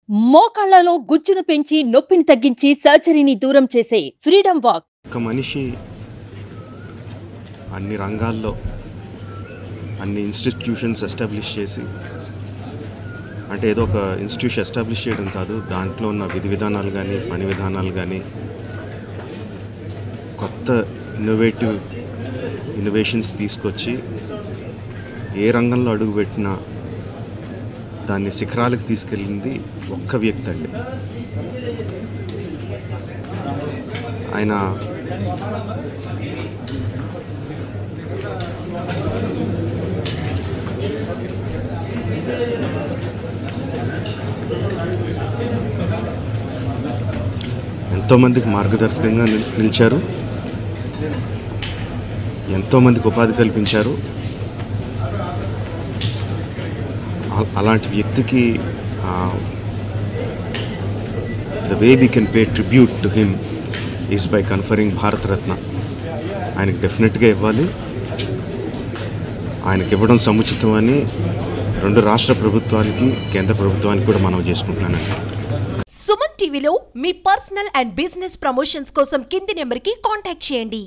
మోకాళ్లలో గుజ్జును పెంచి నొప్పిని తగ్గించి సర్జరీని దూరం చేసే ఫ్రీడమ్ వాక్. ఒక మనిషి అన్ని రంగాల్లో అన్ని ఇన్స్టిట్యూషన్స్ ఎస్టాబ్లిష్ చేసి, అంటే ఏదో ఒక ఇన్స్టిట్యూషన్ ఎస్టాబ్లిష్ చేయడం కాదు, దాంట్లో ఉన్న విధి విధానాలు కానీ పని విధానాలు కానీ కొత్త ఇన్నోవేషన్స్ తీసుకొచ్చి ఏ రంగంలో అడుగుపెట్టినా దాన్ని శిఖరాలకు తీసుకెళ్ళింది ఒక్క వ్యక్తి అండి. ఆయన ఎంతోమందికి మార్గదర్శకంగా నిలిచారు, ఎంతోమందికి ఉపాధి కల్పించారు. అలాంటి వ్యక్తికి the way we can pay tribute to him is by conferring Bharat Ratna. ఆయనకి డెఫినెట్గా ఇవ్వాలి. ఆయనకి ఇవ్వడం సముచితమని రెండు రాష్ట్ర ప్రభుత్వానికి కేంద్ర ప్రభుత్వానికి కూడా మనవి చేసుకుంటున్నానండి. సుమన్ టీవీలో మీ పర్సనల్ అండ్ బిజినెస్ ప్రమోషన్స్ కోసం కింది నెంబర్కి కాంటాక్ట్ చేయండి.